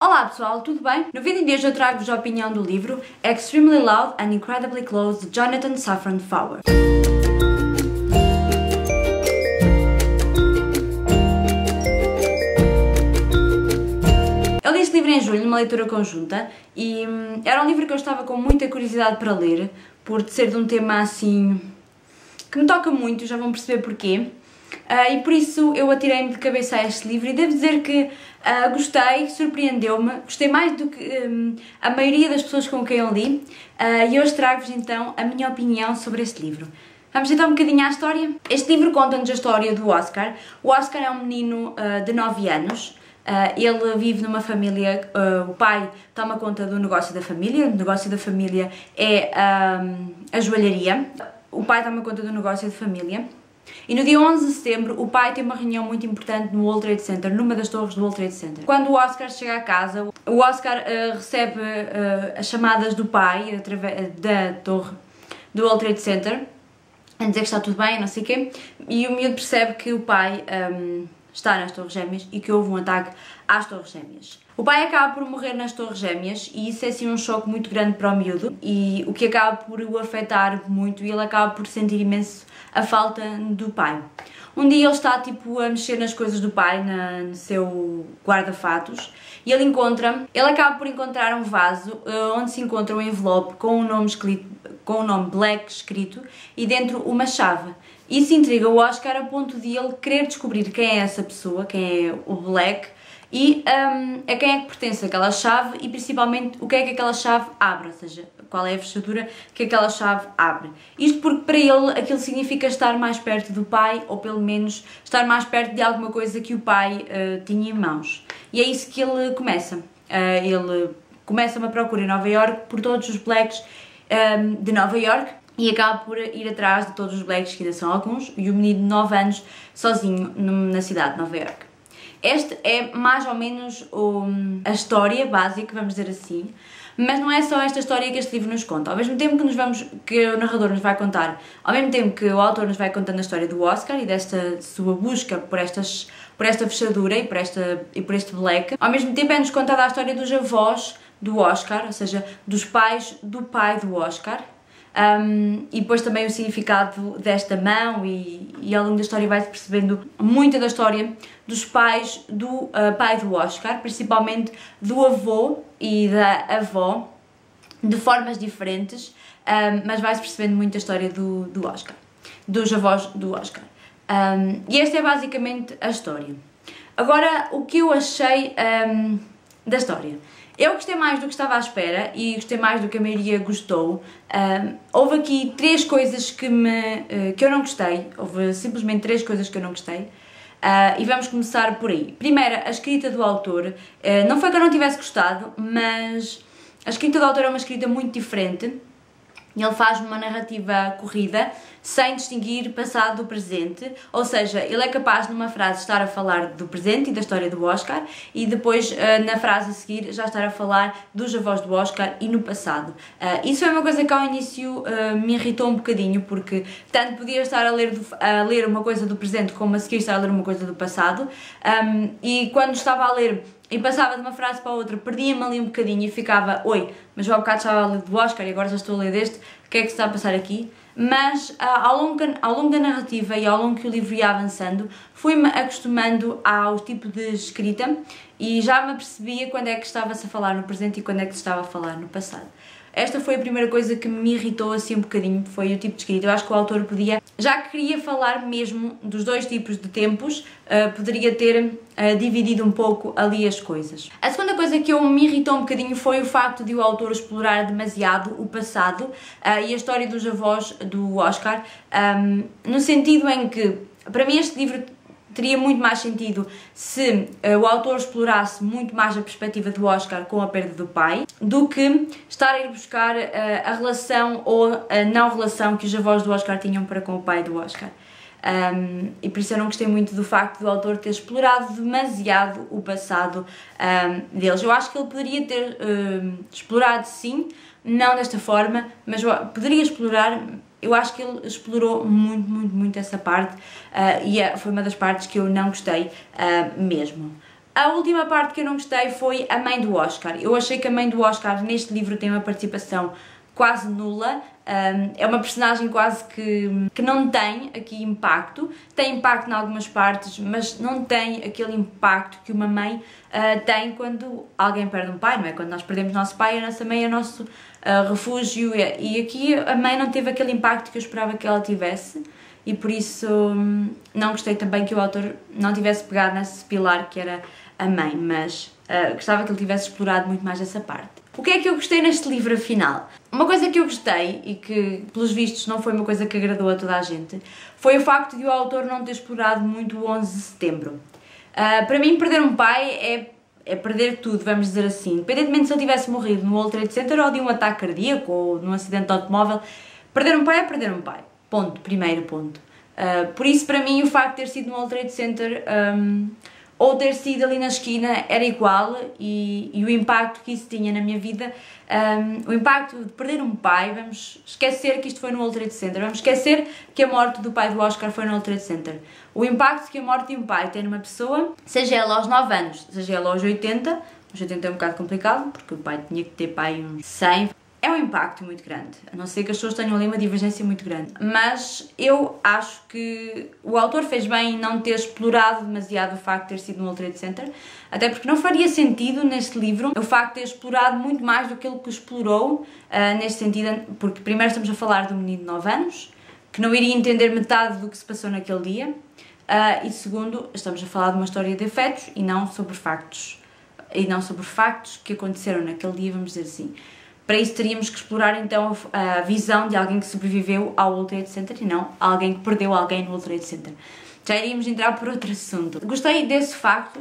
Olá pessoal, tudo bem? No vídeo de hoje eu trago-vos a opinião do livro Extremely Loud and Incredibly Close de Jonathan Safran Foer. Eu li este livro em julho, numa leitura conjunta, e era um livro que eu estava com muita curiosidade para ler, por ser de um tema assim que me toca muito, já vão perceber porquê. E por isso eu atirei-me de cabeça a este livro e devo dizer que gostei, surpreendeu-me, gostei mais do que a maioria das pessoas com quem eu li, e hoje trago-vos então a minha opinião sobre este livro. Vamos então um bocadinho à história? Este livro conta-nos a história do Oscar. O Oscar é um menino de 9 anos, ele vive numa família, o pai toma conta do negócio da família, o negócio da família é a joalharia, o pai toma conta do negócio de família. E no dia 11 de setembro o pai tem uma reunião muito importante no World Trade Center, numa das torres do World Trade Center. Quando o Oscar chega a casa, o Oscar recebe as chamadas do pai através da torre do World Trade Center a dizer que está tudo bem, não sei o quê, e o miúdo percebe que o pai está nas Torres Gêmeas e que houve um ataque às Torres Gêmeas. O pai acaba por morrer nas Torres Gêmeas e isso é assim um choque muito grande para o miúdo, e o que acaba por o afetar muito, e ele acaba por sentir imenso a falta do pai. Um dia ele está tipo a mexer nas coisas do pai, no seu guarda-fatos, e ele acaba por encontrar um vaso onde se encontra um envelope com um nome escrito, com o nome Black escrito, e dentro uma chave. Isso intriga o Oscar a ponto de ele querer descobrir quem é essa pessoa, quem é o Black, e a quem é que pertence aquela chave e principalmente o que é que aquela chave abre, ou seja, qual é a fechadura que aquela chave abre. Isto porque para ele aquilo significa estar mais perto do pai, ou pelo menos estar mais perto de alguma coisa que o pai tinha em mãos. E é isso que ele começa. Ele começa uma procura em Nova Iorque por todos os Blacks de Nova Iorque, e acaba por ir atrás de todos os Blacks, que ainda são alguns, e o menino de 9 anos sozinho na cidade de Nova Iorque. Esta é mais ou menos a história básica, vamos dizer assim, mas não é só esta história que este livro nos conta. Ao mesmo tempo que o narrador nos vai contar, ao mesmo tempo que o autor nos vai contando a história do Oscar e desta sua busca por esta fechadura e por este Black, ao mesmo tempo é-nos contada a história dos avós do Oscar, ou seja, dos pais do pai do Oscar. E depois também o significado desta mão, e ao longo da história vai-se percebendo muita da história dos pais do pai do Oscar, principalmente do avô e da avó, de formas diferentes, mas vai-se percebendo muito a história do Oscar, dos avós do Oscar. E esta é basicamente a história. Agora, o que eu achei da história? Eu gostei mais do que estava à espera e gostei mais do que a maioria gostou. Houve aqui 3 coisas que eu não gostei, houve simplesmente 3 coisas que eu não gostei. E vamos começar por aí. Primeira, a escrita do autor. Não foi que eu não tivesse gostado, mas a escrita do autor é uma escrita muito diferente. Ele faz uma narrativa corrida, sem distinguir passado do presente, ou seja, ele é capaz numa frase estar a falar do presente e da história do Oscar, e depois na frase a seguir já estar a falar dos avós do Oscar e no passado. Isso é uma coisa que ao início me irritou um bocadinho, porque tanto podia estar a ler uma coisa do presente como a seguir estar a ler uma coisa do passado, e quando estava a ler e passava de uma frase para a outra, perdia-me ali um bocadinho e ficava, oi, mas eu há bocado estava a ler do Oscar e agora já estou a ler deste, o que é que se está a passar aqui? Mas ao longo da narrativa e ao longo que o livro ia avançando, fui-me acostumando ao tipo de escrita e já me apercebia quando é que estava-se a falar no presente e quando é que se estava a falar no passado. Esta foi a primeira coisa que me irritou assim um bocadinho, foi o tipo de escrita. Eu acho que o autor podia, já que queria falar mesmo dos 2 tipos de tempos, poderia ter dividido um pouco ali as coisas. A segunda coisa que me irritou um bocadinho foi o facto de o autor explorar demasiado o passado e a história dos avós do Oscar, no sentido em que, para mim, este livro teria muito mais sentido se o autor explorasse muito mais a perspectiva do Oscar com a perda do pai, do que estar a ir buscar a relação ou a não relação que os avós do Oscar tinham para com o pai do Oscar. E por isso eu não gostei muito do facto do autor ter explorado demasiado o passado deles. Eu acho que ele poderia ter explorado, sim, não desta forma, mas poderia explorar. Eu acho que ele explorou muito essa parte, e foi uma das partes que eu não gostei mesmo. A última parte que eu não gostei foi a mãe do Oscar. Eu achei que a mãe do Oscar neste livro tem uma participação quase nula, é uma personagem quase que não tem aqui impacto, tem impacto em algumas partes, mas não tem aquele impacto que uma mãe tem quando alguém perde um pai, não é? Quando nós perdemos nosso pai, a nossa mãe é o nosso refúgio, e aqui a mãe não teve aquele impacto que eu esperava que ela tivesse, e por isso não gostei também que o autor não tivesse pegado nesse pilar que era a mãe, mas gostava que ele tivesse explorado muito mais essa parte. O que é que eu gostei neste livro afinal? Uma coisa que eu gostei, e que pelos vistos não foi uma coisa que agradou a toda a gente, foi o facto de o autor não ter explorado muito o 11 de setembro. Para mim, perder um pai é perder tudo, vamos dizer assim. Independentemente se ele tivesse morrido no World Trade Center ou de um ataque cardíaco ou num acidente de automóvel, perder um pai é perder um pai. Ponto. Primeiro ponto. Por isso, para mim, o facto de ter sido no World Trade Center ou ter sido ali na esquina era igual, e o impacto que isso tinha na minha vida, o impacto de perder um pai, vamos esquecer que isto foi no World Trade Center, vamos esquecer que a morte do pai do Oscar foi no World Trade Center. O impacto que a morte de um pai tem numa pessoa, seja ela aos 9 anos, seja ela aos 80, aos 80 é um bocado complicado, porque o pai tinha que ter pai uns 100, é um impacto muito grande, a não ser que as pessoas tenham ali uma divergência muito grande. Mas eu acho que o autor fez bem em não ter explorado demasiado o facto de ter sido no World Trade Center, até porque não faria sentido neste livro o facto de ter explorado muito mais do que ele que explorou, neste sentido, porque primeiro estamos a falar de um menino de 9 anos, que não iria entender metade do que se passou naquele dia, e segundo, estamos a falar de uma história de efeitos e não sobre factos que aconteceram naquele dia, vamos dizer assim. Para isso teríamos que explorar então a visão de alguém que sobreviveu ao World Trade Center e não alguém que perdeu alguém no World Trade Center. Já iríamos entrar por outro assunto. Gostei desse facto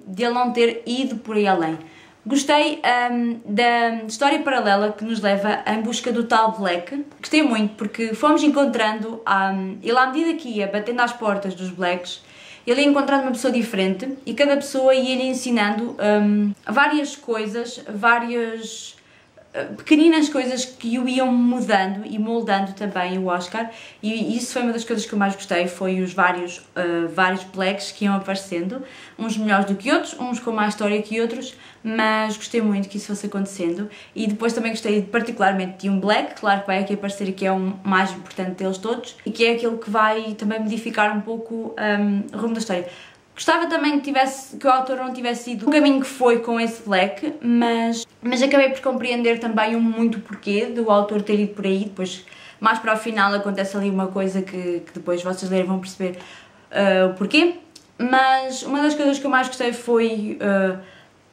de ele não ter ido por aí além. Gostei da história paralela que nos leva em busca do tal Black. Gostei muito porque fomos encontrando, ele à medida que ia batendo às portas dos Blacks, ele ia encontrando uma pessoa diferente e cada pessoa ia-lhe ensinando várias coisas, várias pequeninas coisas que o iam mudando e moldando também o Oscar, e isso foi uma das coisas que eu mais gostei, foi os vários Blacks que iam aparecendo, uns melhores do que outros, uns com mais história que outros, mas gostei muito que isso fosse acontecendo. E depois também gostei particularmente de um Black, claro que vai aqui aparecer, que é o mais importante deles todos, e que é aquele que vai também modificar um pouco o rumo da história. Gostava também que o autor não tivesse ido o caminho que foi com esse Black, mas acabei por compreender também muito o porquê do autor ter ido por aí. Depois, mais para o final, acontece ali uma coisa que depois vocês lerem vão perceber o porquê. Mas uma das coisas que eu mais gostei foi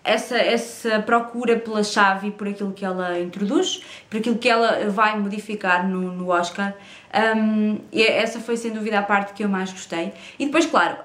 essa procura pela chave e por aquilo que ela introduz, por aquilo que ela vai modificar no Oscar. E essa foi sem dúvida a parte que eu mais gostei. E depois, claro,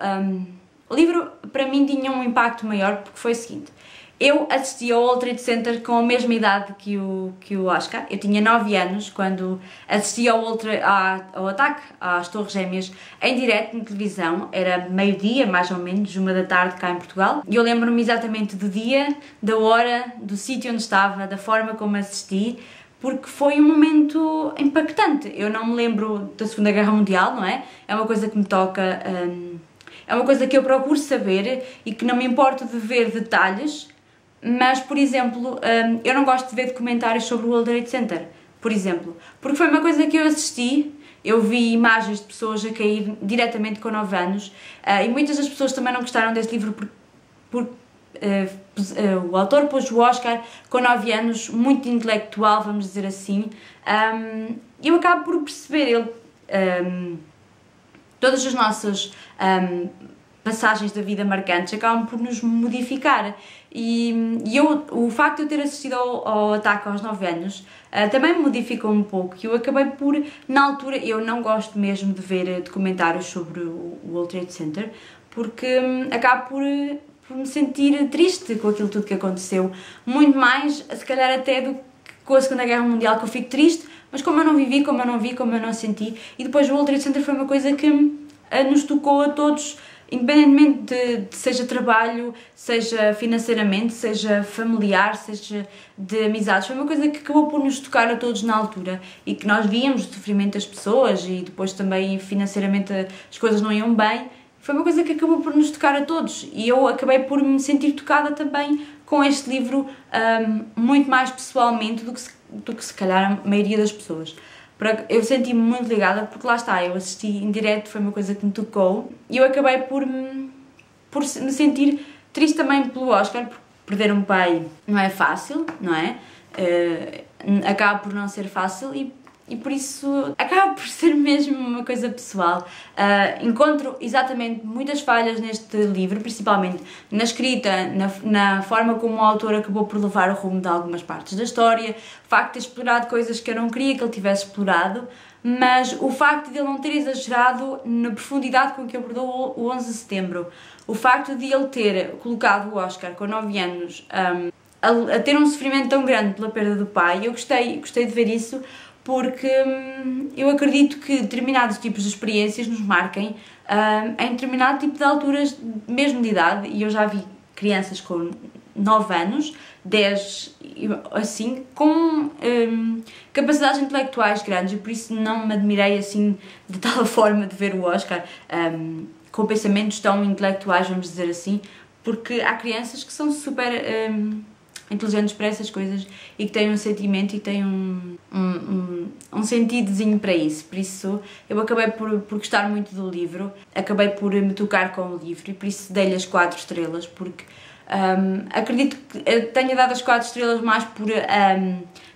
o livro para mim tinha um impacto maior porque foi o seguinte: eu assisti ao World Trade Center com a mesma idade que o Oscar. Eu tinha 9 anos quando assisti ao ataque às Torres Gêmeas em direto na televisão. Era meio-dia, mais ou menos, 1 da tarde cá em Portugal. E eu lembro-me exatamente do dia, da hora, do sítio onde estava, da forma como assisti, porque foi um momento impactante. Eu não me lembro da Segunda Guerra Mundial, não é? É uma coisa que me toca, é uma coisa que eu procuro saber e que não me importo de ver detalhes. Mas, por exemplo, eu não gosto de ver documentários sobre o World Trade Center, por exemplo, porque foi uma coisa que eu assisti, eu vi imagens de pessoas a cair diretamente com 9 anos, e muitas das pessoas também não gostaram desse livro porque o autor pôs o Oscar com 9 anos, muito intelectual, vamos dizer assim, e eu acabo por perceber, todas as nossas passagens da vida marcantes acabam por nos modificar, e o facto de eu ter assistido ao ataque aos 9 anos também me modificou um pouco, e eu acabei por, na altura, eu não gosto mesmo de ver documentários sobre o World Trade Center, porque acabo por me sentir triste com aquilo tudo que aconteceu, muito mais, se calhar até do que com a Segunda Guerra Mundial, que eu fico triste, mas como eu não vivi, como eu não vi, como eu não senti, e depois o World Trade Center foi uma coisa que nos tocou a todos, independentemente de seja trabalho, seja financeiramente, seja familiar, seja de amizades, foi uma coisa que acabou por nos tocar a todos na altura, e que nós víamos o sofrimento das pessoas, e depois também financeiramente as coisas não iam bem. foi uma coisa que acabou por nos tocar a todos e eu acabei por me sentir tocada também com este livro muito mais pessoalmente do que se calhar a maioria das pessoas. Eu senti-me muito ligada porque lá está, eu assisti em direto, foi uma coisa que me tocou e eu acabei por me sentir triste também pelo Oscar, porque perder um pai não é fácil, não é? Acaba por não ser fácil e por isso acaba por ser mesmo uma coisa pessoal. Encontro exatamente muitas falhas neste livro, principalmente na escrita, na forma como o autor acabou por levar o rumo de algumas partes da história, o facto de ter explorado coisas que eu não queria que ele tivesse explorado, mas o facto de ele não ter exagerado na profundidade com que abordou o 11 de setembro, o facto de ele ter colocado o Oscar com 9 anos a ter um sofrimento tão grande pela perda do pai, eu gostei de ver isso, porque eu acredito que determinados tipos de experiências nos marquem em determinado tipo de alturas, mesmo de idade, e eu já vi crianças com 9 anos, 10, assim, com capacidades intelectuais grandes, e por isso não me admirei assim de tal forma de ver o Oscar com pensamentos tão intelectuais, vamos dizer assim, porque há crianças que são super inteligentes para essas coisas e que têm um sentimento e têm um sentidozinho para isso. Por isso eu acabei por gostar muito do livro, acabei por me tocar com o livro e por isso dei-lhe as 4 estrelas, porque acredito que tenha dado as 4 estrelas mais por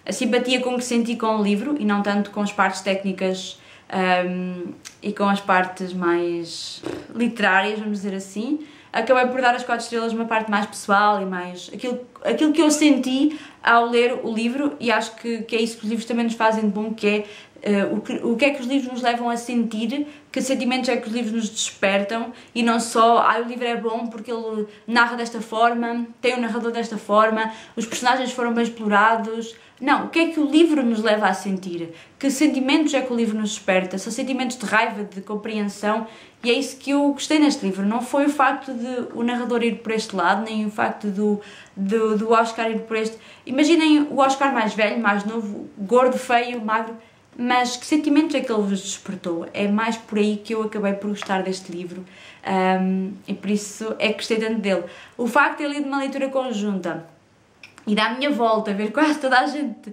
a simpatia com que senti com o livro e não tanto com as partes técnicas e com as partes mais literárias, vamos dizer assim. Acabei por dar as 4 estrelas uma parte mais pessoal e mais aquilo que eu senti ao ler o livro, e acho que é isso que os livros também nos fazem de bom, que é o que é que os livros nos levam a sentir, que sentimentos é que os livros nos despertam, e não só, o livro é bom porque ele narra desta forma, tem um narrador desta forma, os personagens foram bem explorados. Não, o que é que o livro nos leva a sentir? Que sentimentos é que o livro nos desperta? São sentimentos de raiva, de compreensão, e é isso que eu gostei neste livro. Não foi o facto de o narrador ir por este lado, nem o facto do Oscar ir por este... Imaginem o Oscar mais velho, mais novo, gordo, feio, magro, mas que sentimentos é que ele vos despertou? É mais por aí que eu acabei por gostar deste livro, e por isso é que gostei tanto dele. O facto de ter lido uma leitura conjunta e da minha volta ver quase toda a gente,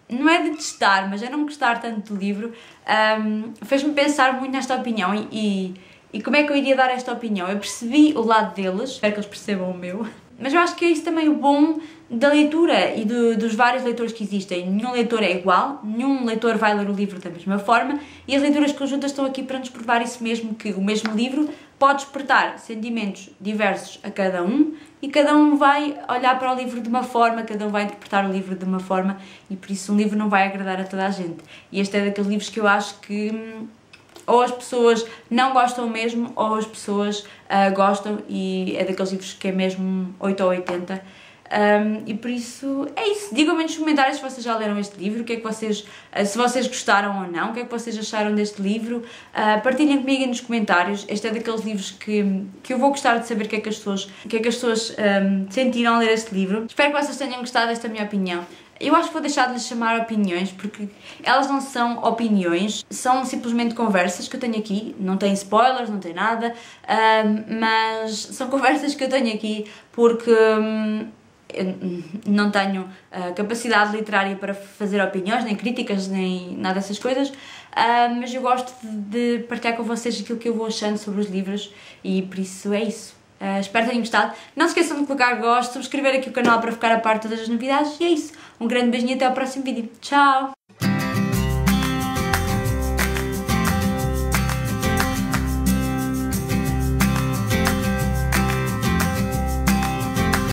não é de detestar, mas é não gostar tanto do livro, fez-me pensar muito nesta opinião e como é que eu iria dar esta opinião. Eu percebi o lado deles, espero que eles percebam o meu, mas eu acho que é isso também o bom da leitura e dos vários leitores que existem. Nenhum leitor é igual, nenhum leitor vai ler o livro da mesma forma, e as leituras conjuntas estão aqui para nos provar isso mesmo, que o mesmo livro pode despertar sentimentos diversos a cada um, e cada um vai olhar para o livro de uma forma, cada um vai interpretar o livro de uma forma, e por isso um livro não vai agradar a toda a gente. E este é daqueles livros que eu acho que ou as pessoas não gostam mesmo, ou as pessoas gostam, e é daqueles livros que é mesmo 8 ou 80. E por isso é isso. Digam-me nos comentários se vocês já leram este livro, o que é que vocês, se vocês gostaram ou não, o que é que vocês acharam deste livro. Partilhem comigo nos comentários. Este é daqueles livros que eu vou gostar de saber o que é que as pessoas sentiram ao ler este livro. Espero que vocês tenham gostado desta minha opinião. Eu acho que vou deixar de lhes chamar opiniões, porque elas não são opiniões, são simplesmente conversas que eu tenho aqui, não tem spoilers, não tem nada, mas são conversas que eu tenho aqui porque eu não tenho capacidade literária para fazer opiniões, nem críticas, nem nada dessas coisas, mas eu gosto de partilhar com vocês aquilo que eu vou achando sobre os livros, e por isso é isso. Espero que tenham gostado. Não se esqueçam de colocar gosto, subscrever aqui o canal para ficar a par de todas as novidades, e é isso. Um grande beijinho e até ao próximo vídeo. Tchau!